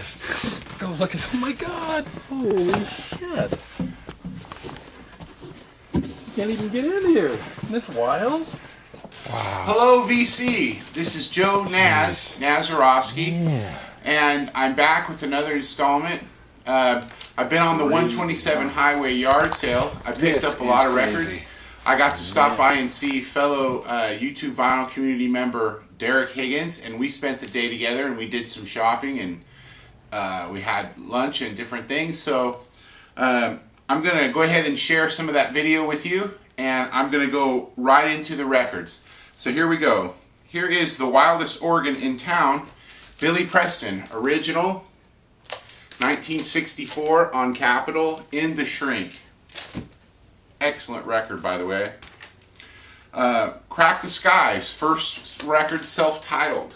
this. Go look at, oh my god! Holy shit! Can't even get in here. Isn't this wild? Wow. Hello VC, this is Joe Naz, Nazarowski, and I'm back with another installment. I've been on the 127 highway yard sale. I picked up a lot of records. I got to stop by and see fellow YouTube vinyl community member Derek Higgins, and we spent the day together and we did some shopping and we had lunch and different things. So I'm going to go ahead and share some of that video with you, and I'm going to go right into the records. So here we go. Here is the wildest organ in town, Billy Preston, original, 1964 on Capitol, In the Shrink. Excellent record, by the way. Crack the Skies, first record self-titled.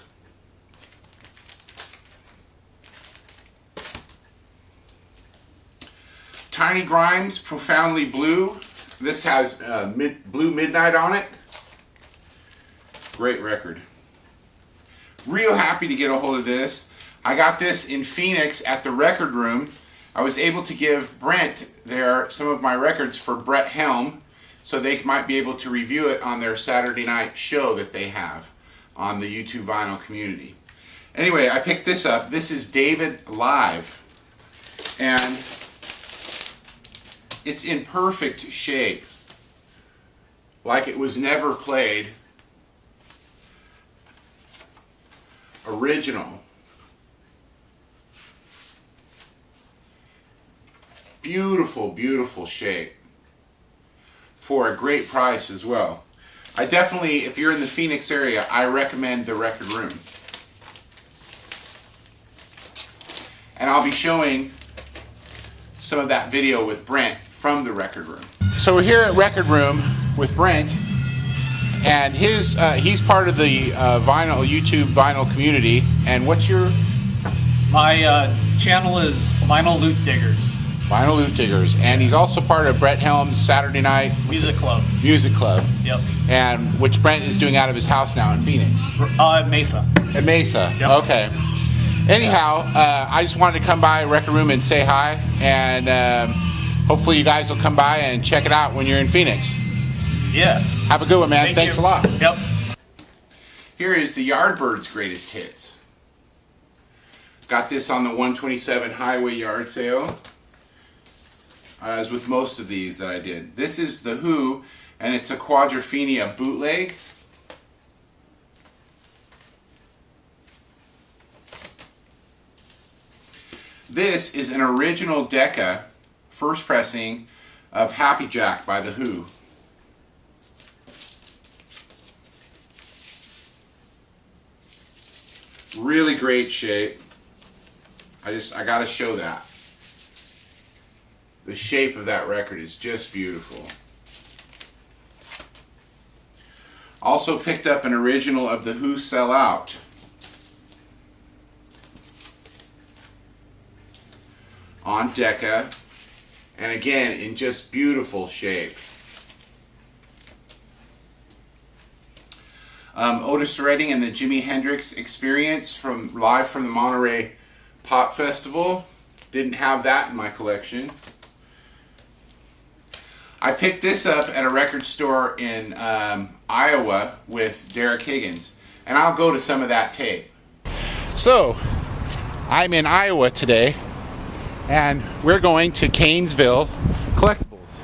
Tiny Grimes, Profoundly Blue. This has Blue Midnight on it. Great record. Real happy to get a hold of this. I got this in Phoenix at the Record Room. I was able to give Brent there some of my records for Brett Helm, so they might be able to review it on their Saturday night show that they have on the YouTube vinyl community. Anyway, I picked this up. This is David Live, and it's in perfect shape, like it was never played. Original. Beautiful, beautiful shape for a great price as well. I definitely, if you're in the Phoenix area, I recommend the Record Room. And I'll be showing some of that video with Brent from the Record Room. So we're here at Record Room with Brent, and he's part of the YouTube vinyl community. And what's your... My channel is Vinyl Loot Diggers. Vinyl Loot Diggers, and he's also part of Brett Helm's Saturday Night Music Club. Music Club. Yep. And which Brent is doing out of his house now in Phoenix. Mesa. At Mesa. Yep. Okay. Anyhow, I just wanted to come by Record Room and say hi, and hopefully you guys will come by and check it out when you're in Phoenix. Yeah. Have a good one, man. Thanks a lot. Yep. Here is the Yardbirds' greatest hits. Got this on the 127 highway yard sale. As with most of these that I did. This is The Who, and it's a Quadrophenia bootleg. This is an original Decca, first pressing of Happy Jack by The Who. Really great shape. I gotta show that. The shape of that record is just beautiful. Also picked up an original of The Who, Sell Out. On Decca. And again, in just beautiful shape. Otis Redding and the Jimi Hendrix Experience live from the Monterey Pop Festival. Didn't have that in my collection. I picked this up at a record store in Iowa with Derek Higgins, and I'll go to some of that tape. So, I'm in Iowa today, and we're going to Canesville Collectibles.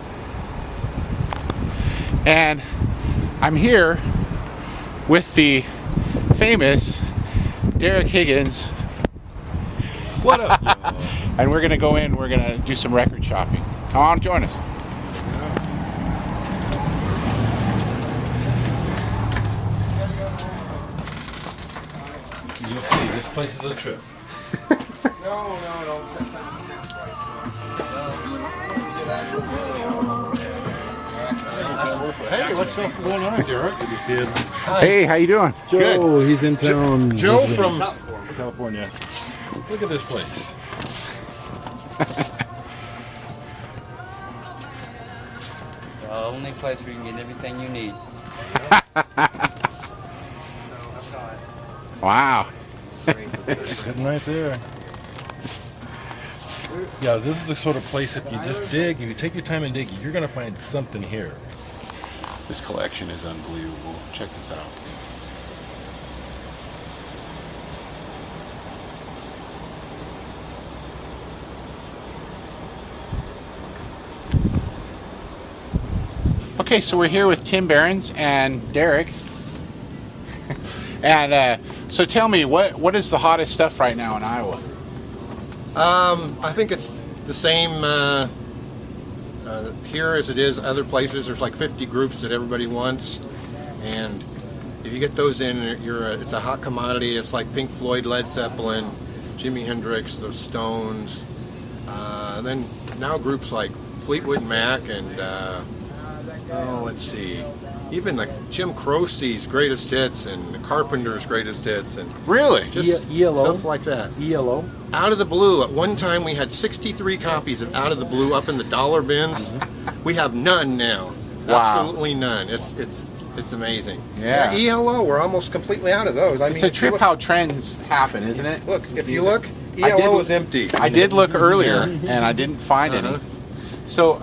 And I'm here with the famous Derek Higgins. What up, y'all? And we're going to go in, we're going to do some record shopping. Come on, join us. You'll see, this place is a trip. No. Hey, what's going on, Derek? Good to see you. Hey, how you doing? Joe, good. He's in town. Joe from California. Look at this place. The only place where you can get everything you need. Wow. Sitting right there. Yeah, this is the sort of place, if you just dig, if you take your time and dig, you're going to find something here. This collection is unbelievable. Check this out. Okay, so we're here with Tim Behrens and Derek. And so tell me, what is the hottest stuff right now in Iowa? I think it's the same here as it is other places. There's like 50 groups that everybody wants, and if you get those in, it's a hot commodity. It's like Pink Floyd, Led Zeppelin, Jimi Hendrix, the Stones, and then now groups like Fleetwood Mac and let's see, even like Jim Croce's greatest hits and the Carpenter's greatest hits, and Really? just ELO? stuff like that. ELO? Out of the Blue. At one time we had 63 copies of Out of the Blue up in the dollar bins. We have none now. Wow. Absolutely none. It's amazing. Yeah. ELO, we're almost completely out of those. It's a trip how trends happen, isn't it? Look, if you look, I did- ELO is empty. I did look earlier, and I didn't find any. Uh-huh. So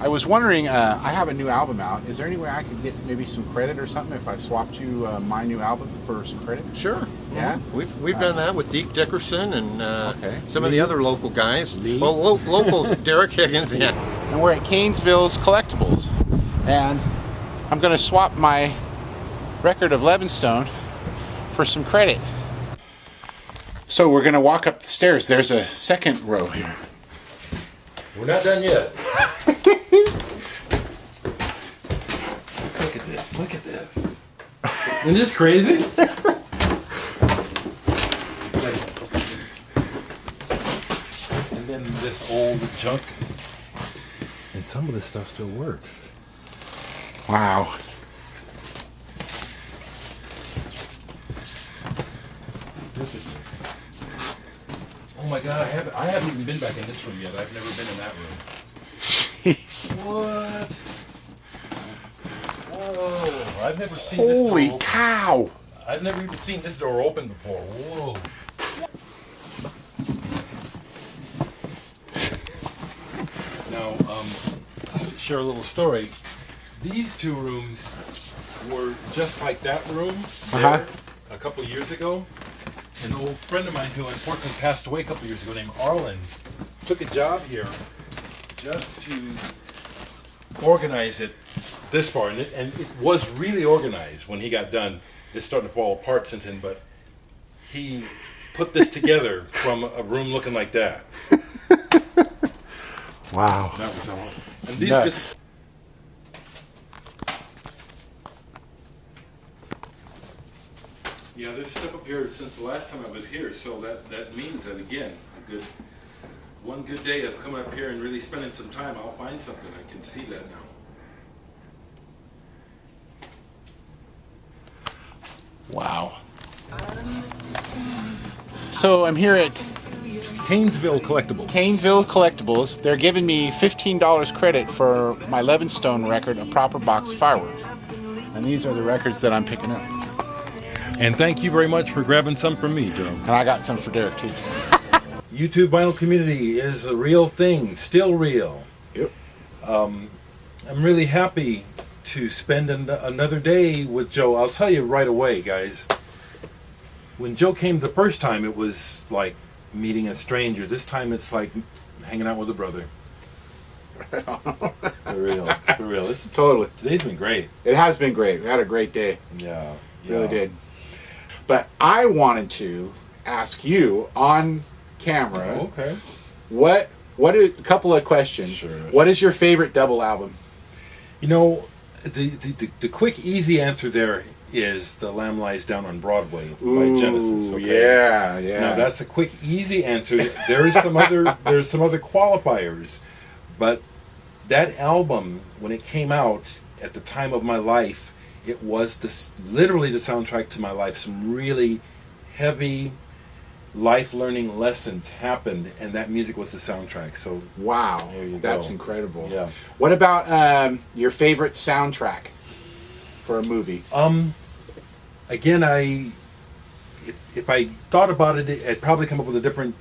I was wondering, I have a new album out. Is there any way I could get maybe some credit or something if I swapped you my new album for some credit? Sure. Yeah? We've done that with Deke Dickerson and Okay. some of the other local guys. Well, locals, Derek Higgins, yeah. And we're at Canesville's Collectibles. And I'm going to swap my record of Levinstone for some credit. So we're going to walk up the stairs. There's a second row here. We're not done yet. Look at this. Look at this. Isn't this crazy? And then this old junk. And some of this stuff still works. Wow. Oh my God, I haven't even been back in this room yet. I've never been in that room. Jeez. What? Whoa, I've never seen this Holy door open. cow. I've never even seen this door open before. Whoa. Now, share a little story. These two rooms were just like that room there a couple of years ago. An old friend of mine who unfortunately passed away a couple of years ago named Arlen took a job here just to organize it this far. And it was really organized when he got done. It's starting to fall apart since then, but he put this together from a room looking like that. Wow. That was all. And these Nuts. Yeah, there's stuff up here since the last time I was here, so that means that again, one good day of coming up here and really spending some time, I'll find something. I can see that now. Wow. So I'm here at Canesville Collectibles. Canesville Collectibles. They're giving me $15 credit for my Levinstone record, A Proper Box of Fireworks. And these are the records that I'm picking up. And thank you very much for grabbing some from me, Joe. And I got some for Derek too. YouTube vinyl community is a real thing, still real. Yep. I'm really happy to spend another day with Joe. I'll tell you right away, guys. When Joe came the first time, it was like meeting a stranger. This time it's like hanging out with a brother. For real. For real. Totally. Today's been great. It has been great. We had a great day. Yeah. Really did. But I wanted to ask you on camera. Okay. A couple of questions. Sure. What is your favorite double album? You know, the quick, easy answer there is The Lamb Lies Down on Broadway by Genesis. Okay? Yeah. Now that's a quick, easy answer. There's some other qualifiers, but that album, when it came out at the time of my life, it was literally the soundtrack to my life. Some really heavy life learning lessons happened, and that music was the soundtrack. So Wow, there you that's go. incredible. Yeah. What about your favorite soundtrack for a movie? Again, if I thought about it, I'd probably come up with a different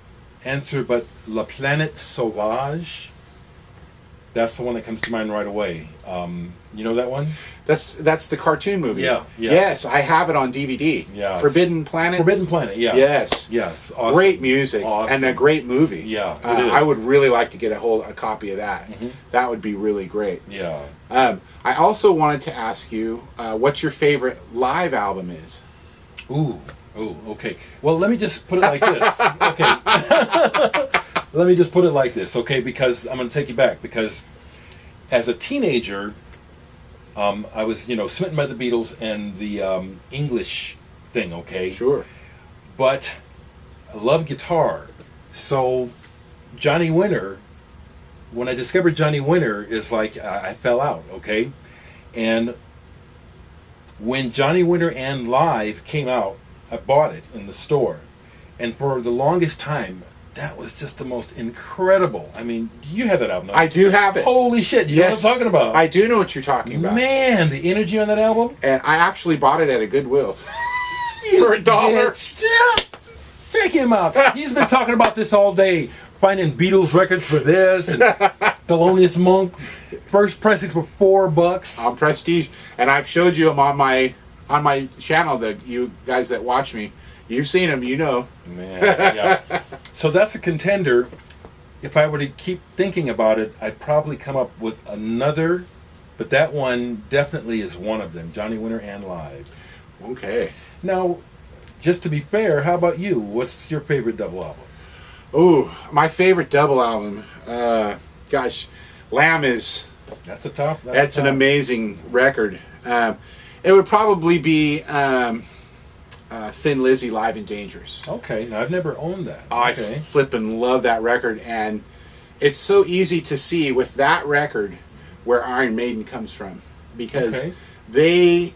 answer, but La Planète Sauvage. That's the one that comes to mind right away. You know that one? That's the cartoon movie. Yeah, yeah. Yes, I have it on DVD. Yeah. Forbidden Planet. Forbidden Planet, yeah. Yes. Yes. Awesome. Great music Awesome. and a great movie. Yeah, it is. I would really like to get a copy of that. That would be really great. Yeah. I also wanted to ask you what your favorite live album is. Ooh, okay. Well, let me just put it like this. Okay. Let me just put it like this, okay? Because I'm going to take you back. Because as a teenager, I was, smitten by the Beatles and the English thing, okay? Sure. But I love guitar. So Johnny Winter, when I discovered Johnny Winter, is like I fell out, okay? And when Johnny Winter and Live came out, I bought it in the store. And for the longest time, that was just the most incredible. I mean, you have that album, don't you? I do have it. Holy shit, you know what I'm talking about. I do know what you're talking about. Man, the energy on that album. And I actually bought it at a Goodwill. For $1. Yeah. Check him out. He's been talking about this all day. Finding Beatles records for this and Thelonious Monk. First pressing for $4. On Prestige. And I've showed you them on my channel, that you guys that watch me. You've seen them, you know. Man, yeah. So that's a contender. If I were to keep thinking about it, I'd probably come up with another, but that one definitely is one of them, Johnny Winter and Live. Okay. Now, just to be fair, how about you? What's your favorite double album? Ooh, my favorite double album. Gosh, Lamb is... That's a top. That's an amazing record. It would probably be Thin Lizzy, Live and Dangerous. Okay, now I've never owned that. I Okay. flippin' love that record, and it's so easy to see with that record where Iron Maiden comes from, because Okay.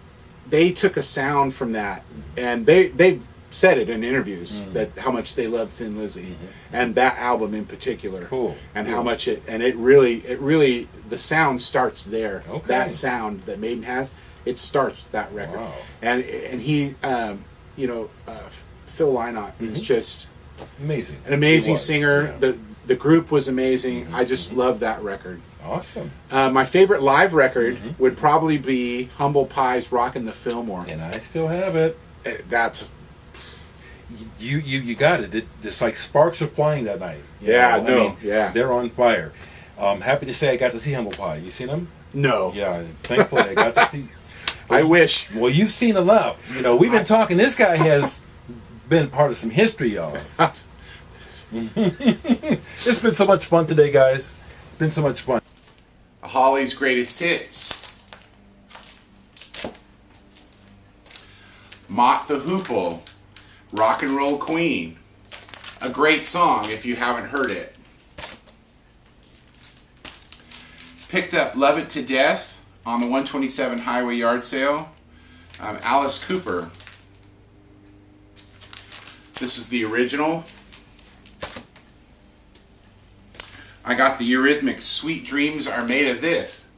they took a sound from that, and they said it in interviews that how much they love Thin Lizzy and that album in particular. Cool. And Cool. how much it really the sound starts there. Okay. That sound that Maiden has, it starts with that record. Wow. And he Phil Lynott is just Amazing. an amazing He was, singer. yeah. The group was amazing. I just love that record. Awesome. My favorite live record would probably be Humble Pie's "Rockin' the Fillmore." And I still have it. That's You got it. It's like sparks are flying that night. You Yeah, know? no, yeah. They're on fire. Happy to say I got to see Humble Pie. You seen them? no. Yeah, thankfully I got to see. I wish. Well, you've seen enough. We've been talking. This guy has been part of some history, y'all. It's been so much fun today, guys. It's been so much fun. Holly's Greatest Hits. Mott the Hoople, Rock and Roll Queen. A great song if you haven't heard it. Picked up Love It to Death on the 127 Highway Yard Sale. Alice Cooper. This is the original. I got the Eurythmics Sweet Dreams Are Made of This.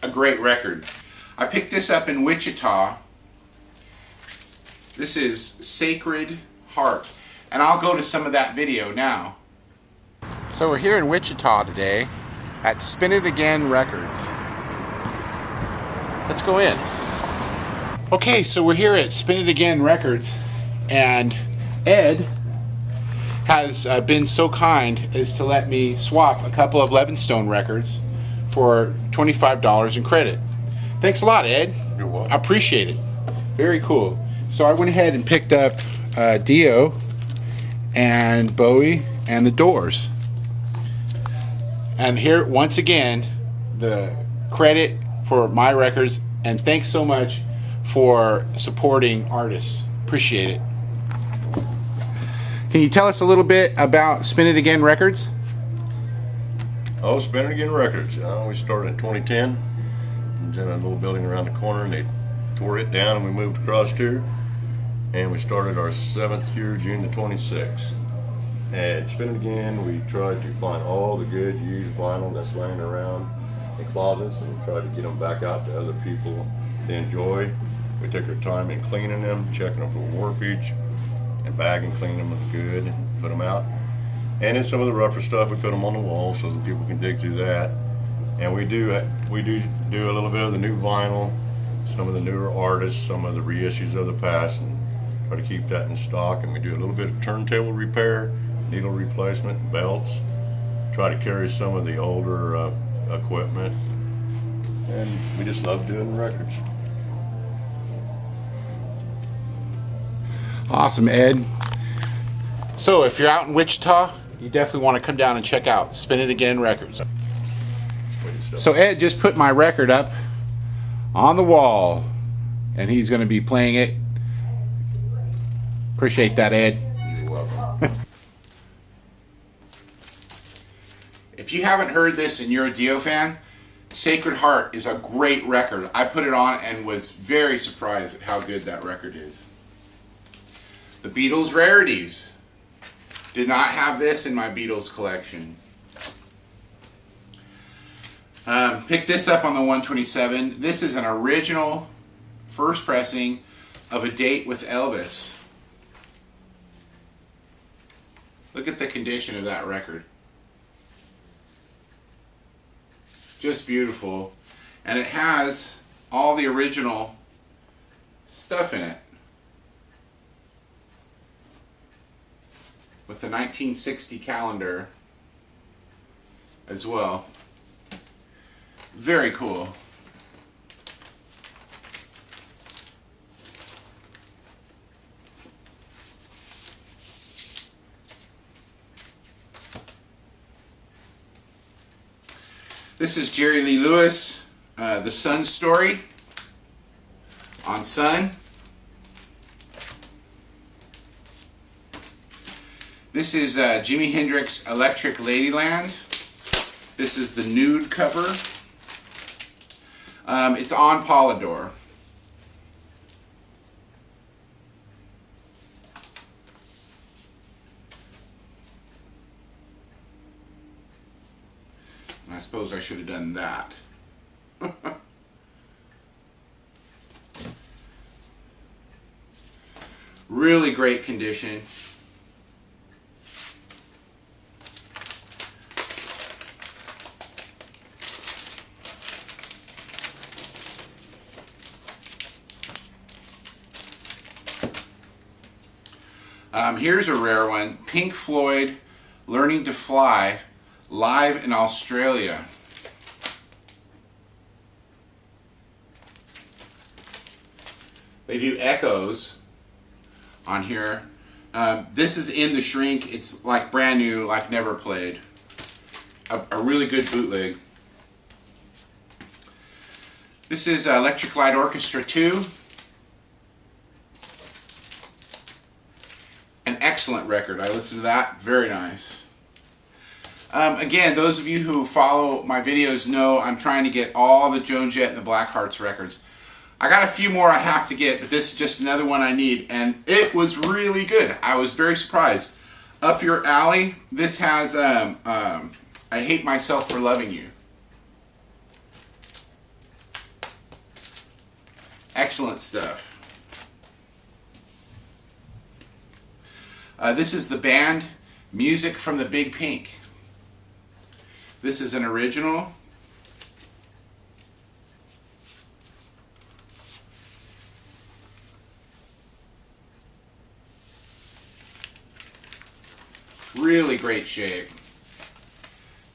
A great record. I picked this up in Wichita. This is Sacred Heart. And I'll go to some of that video now. So we're here in Wichita today at Spin It Again Records. Let's go in. Okay, so we're here at Spin It Again Records, and Ed has been so kind as to let me swap a couple of Levinstone records for $25 in credit. Thanks a lot, Ed. You're welcome. I appreciate it. Very cool. So I went ahead and picked up Dio and Bowie and the Doors. And here, once again, the credit for my records, and thanks so much for supporting artists. Appreciate it. Can you tell us a little bit about Spin It Again Records? Oh, Spin It Again Records. We started in 2010. It was in a little building around the corner, and they tore it down, and we moved across here. And we started our 7th year, June the 26th. And Spin It Again, we tried to find all the good used vinyl that's laying around in closets, and try to get them back out to other people to enjoy. We took our time in cleaning them, checking them for warpage, and bag and clean them good and put them out. And then some of the rougher stuff, we put them on the wall so that people can dig through that. And we do a little bit of the new vinyl, some of the newer artists, some of the reissues of the past, and try to keep that in stock. And we do a little bit of turntable repair, needle replacement, belts, try to carry some of the older equipment, and we just love doing records. Awesome, Ed. So if you're out in Wichita, you definitely want to come down and check out Spin It Again Records. So Ed just put my record up on the wall, and he's going to be playing it. Appreciate that, Ed. You're welcome. If you haven't heard this and you're a Dio fan, Sacred Heart is a great record. I put it on and was very surprised at how good that record is. The Beatles Rarities. Did not have this in my Beatles collection. Picked this up on the 127. This is an original first pressing of A Date with Elvis. Look at the condition of that record. Just beautiful. And it has all the original stuff in it. With the 1960 calendar as well. Very cool. This is Jerry Lee Lewis, The Sun Story on Sun. This is Jimi Hendrix Electric Ladyland. This is the nude cover. It's on Polydor. I suppose I should have done that. Really great condition. Here's a rare one. Pink Floyd, Learning to Fly, live in Australia. They do echoes on here. This is in the shrink. It's like brand new, like never played. A really good bootleg. This is Electric Light Orchestra 2. An excellent record. I listened to that. Very nice. Again, those of you who follow my videos know I'm trying to get all the Joan Jett and the Blackhearts records. I got a few more I have to get, but this is just another one I need, and it was really good. I was very surprised. Up your alley, this has I Hate Myself for Loving You. Excellent stuff. This is the band Music from the Big Pink. This is an original. Really great shape.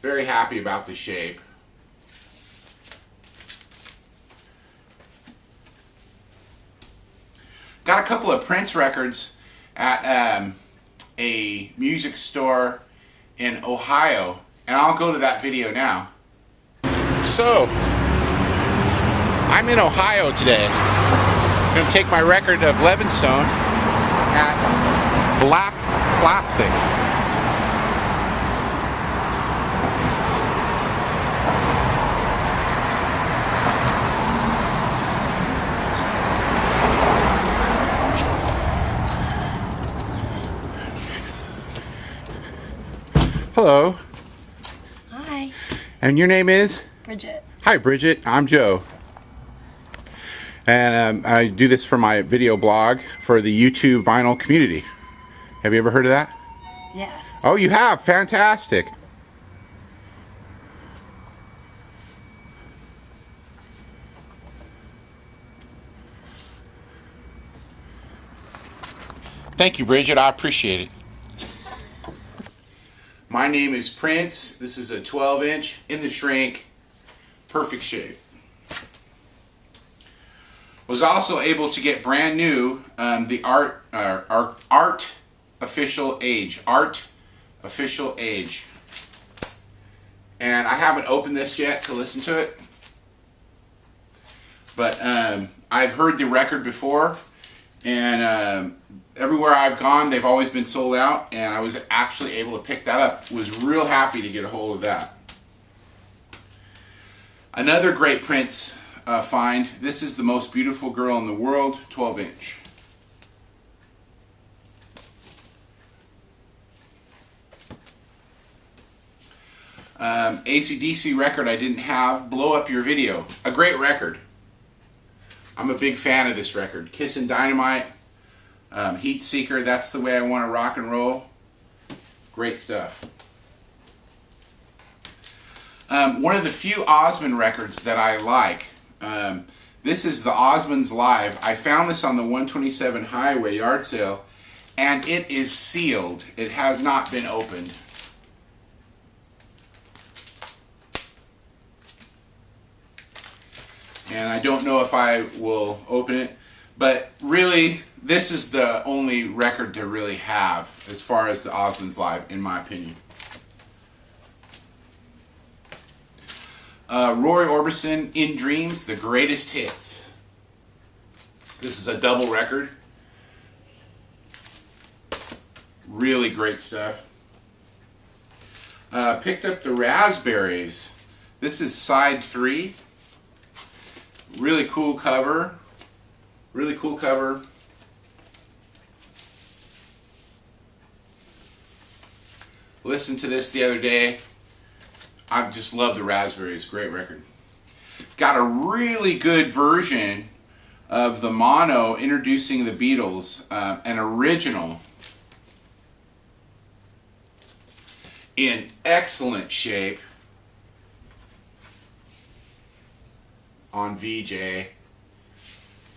Very happy about the shape. Got a couple of Prince records at a music store in Ohio, and I'll go to that video now. So, I'm in Ohio today. I'm going to take my record of Levinstone at Black Plastic. Hello. Hi. And your name is? Bridget. Hi, Bridget. I'm Joe. And I do this for my video blog for the YouTube vinyl community. Have you ever heard of that? Yes. Oh, you have? Fantastic. Thank you, Bridget. I appreciate it. My name is Prince. This is a 12-inch in the shrink. Perfect shape. Was also able to get brand new the Art Official Age. Art Official Age. And I haven't opened this yet to listen to it. But I've heard the record before. And everywhere I've gone, they've always been sold out. And I was actually able to pick that up. Was real happy to get a hold of that. Another great Prince find. This is The Most Beautiful Girl in the World, 12-inch. AC/DC record I didn't have, Blow Up Your Video. A great record. I'm a big fan of this record. Kissin' Dynamite, Heat Seeker, That's the Way I Want to Rock and Roll. Great stuff. One of the few Osmond records that I like. This is the Osmonds Live. I found this on the 127 Highway yard sale, and it is sealed. It has not been opened. And I don't know if I will open it, but really, this is the only record to really have as far as the Osmonds Live, in my opinion. Roy Orbison, In Dreams, The Greatest Hits. This is a double record. Really great stuff. Picked up the Raspberries. This is side 3. Really cool cover. Really cool cover. Listened to this the other day. I just love the Raspberries. Great record. Got a really good version of the mono introducing the Beatles, an original in excellent shape on VJ.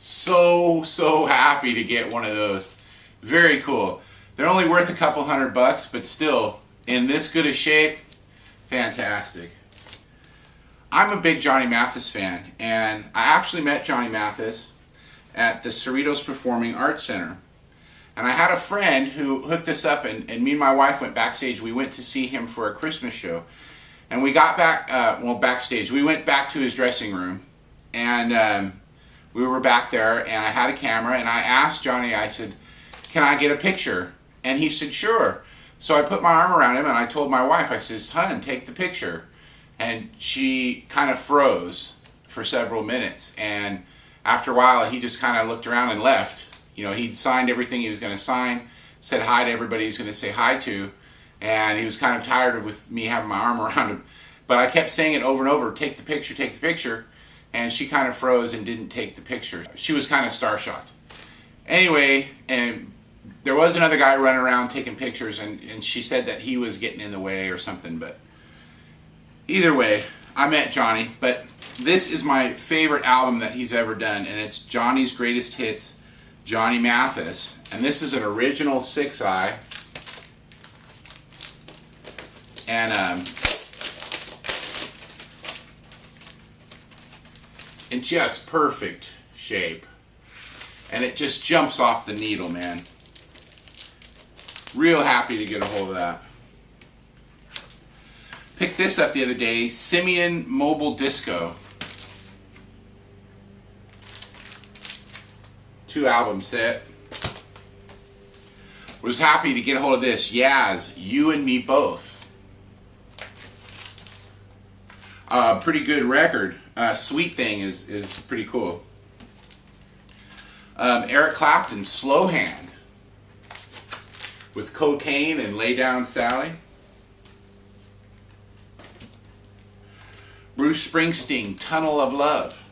So happy to get one of those. Very cool. They're only worth a couple $100, but still in this good a shape. Fantastic. I'm a big Johnny Mathis fan, and I actually met Johnny Mathis at the Cerritos Performing Arts Center. And I had a friend who hooked us up, and me and my wife went backstage. We went to see him for a Christmas show. And we got back, backstage. We went back to his dressing room, and we were back there, and I had a camera, and I asked Johnny, I said, can I get a picture? And he said, sure. So I put my arm around him and I told my wife, I says, hun, take the picture. And she kind of froze for several minutes. And after a while, he just kind of looked around and left. You know, he'd signed everything he was going to sign, said hi to everybody he was going to say hi to. And he was kind of tired of me having my arm around him. But I kept saying it over and over, take the picture, take the picture. And she kind of froze and didn't take the picture. She was kind of star-shocked. Anyway, and there was another guy running around taking pictures, and she said that he was getting in the way or something, but either way, I met Johnny. But this is my favorite album that he's ever done, and it's Johnny's Greatest Hits, Johnny Mathis. And this is an original 6-eye. And in just perfect shape. And it just jumps off the needle, man. Real happy to get a hold of that. Picked this up the other day, Simeon Mobile Disco. 2-album set. Was happy to get a hold of this, Yaz, You and Me Both. Pretty good record. Sweet Thing is pretty cool. Eric Clapton, Slow Hand. With Cocaine and Lay Down Sally. Bruce Springsteen, Tunnel of Love.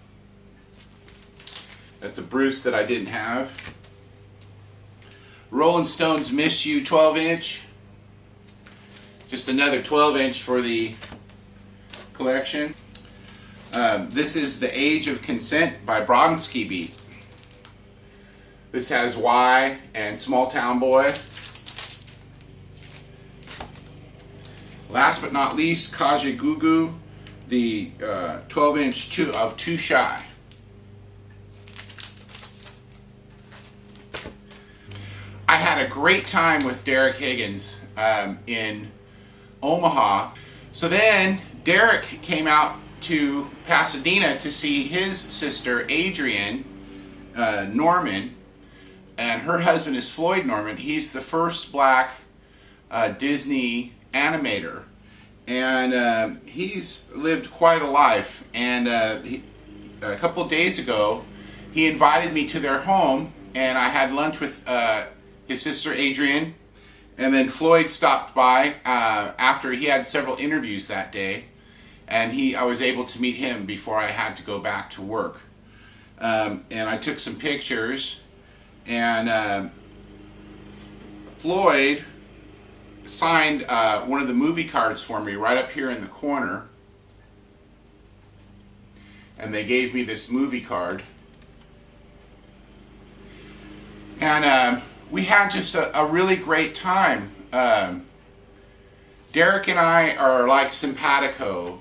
That's a Bruce that I didn't have. Rolling Stones Miss You 12-inch. Just another 12-inch for the collection. This is The Age of Consent by Bronski Beat. This has Y and Small Town Boy. Last but not least, Kajagoogoo, the 12-inch of Too Shy. I had a great time with Derek Higgins in Omaha. So then Derek came out to Pasadena to see his sister Adrienne Norman, and her husband is Floyd Norman. He's the first black Disney animator, and he's lived quite a life. And a couple of days ago he invited me to their home, and I had lunch with his sister Adrienne, and then Floyd stopped by after he had several interviews that day, and I was able to meet him before I had to go back to work. And I took some pictures, and Floyd signed one of the movie cards for me right up here in the corner, and they gave me this movie card, and we had just a really great time. Derek and I are like simpatico.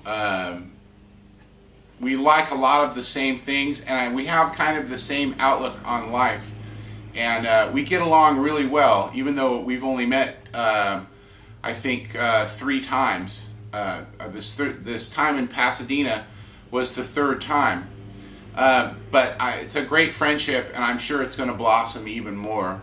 We like a lot of the same things, and we have kind of the same outlook on life. And we get along really well, even though we've only met, I think, 3 times. This time in Pasadena was the 3rd time. But it's a great friendship, and I'm sure it's going to blossom even more.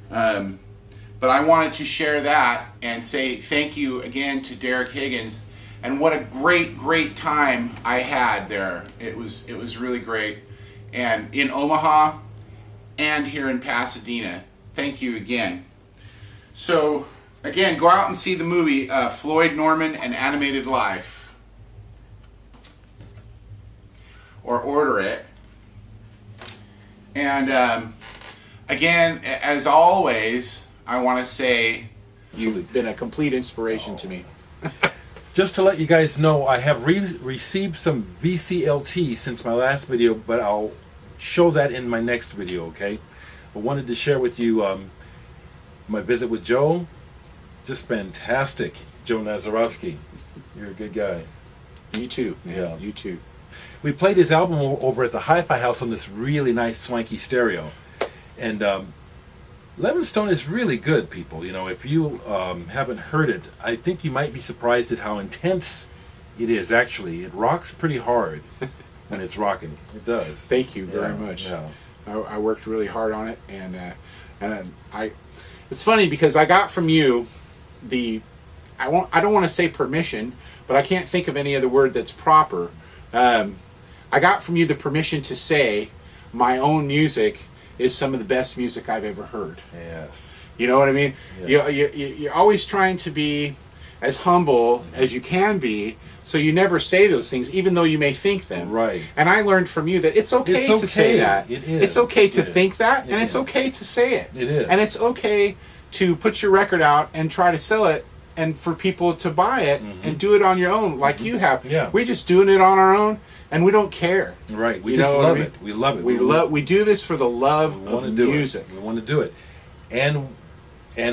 But I wanted to share that and say thank you again to Derek Higgins, and what a great time I had there. It was really great, and in Omaha and here in Pasadena. Thank you again. So again, go out and see the movie Floyd Norman: An Animated Life, or order it. And again, as always, I want to say you've been a complete inspiration to me. Just to let you guys know, I have received some VCLT since my last video, but I'll show that in my next video, okay? I wanted to share with you my visit with Joe. Just fantastic. Joe Nazarowski. You're a good guy. You too, man. Yeah. You too. We played his album over at the Hi-Fi House on this really nice swanky stereo. And Lemon Stone is really good, people. You know, if you haven't heard it, I think you might be surprised at how intense it is. Actually, it rocks pretty hard when it's rocking. It does. Thank you very much. Yeah. I worked really hard on it, and it's funny because I got from you I don't want to say permission, but I can't think of any other word that's proper. I got from you the permission to say my own music is some of the best music I've ever heard. Yes. You know what I mean? Yes. You're always trying to be as humble as you can be, so you never say those things, even though you may think them. Right. And I learned from you that it's okay to say that. It is. It's okay to It is. think that, It and it's is. okay to say it. It is. And it's okay to put your record out and try to sell it, and for people to buy it and do it on your own, like you have. Yeah. We're just doing it on our own, and we don't care. Right. We You just know what I love mean? it. We love it. We do this for the love We want of to do music. it. We want to do it. And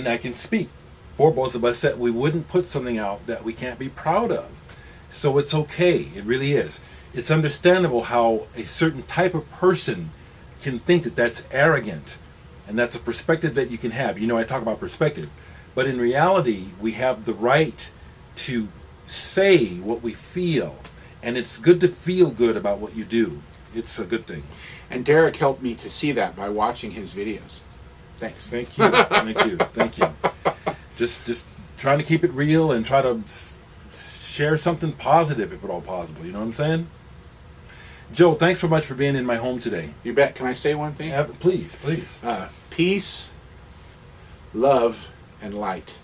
I can speak for both of us that we wouldn't put something out that we can't be proud of. So it's okay. It really is. It's understandable how a certain type of person can think that that's arrogant, and that's a perspective that you can have. You know, I talk about perspective, but in reality, we have the right to say what we feel, and it's good to feel good about what you do. It's a good thing. And Derek helped me to see that by watching his videos. Thanks. Thank you. Thank you. Thank you. Just trying to keep it real and try to share something positive if at all possible. You know what I'm saying? Joe, thanks so much for being in my home today. You bet. Can I say one thing? Please, please. Peace, love, and light.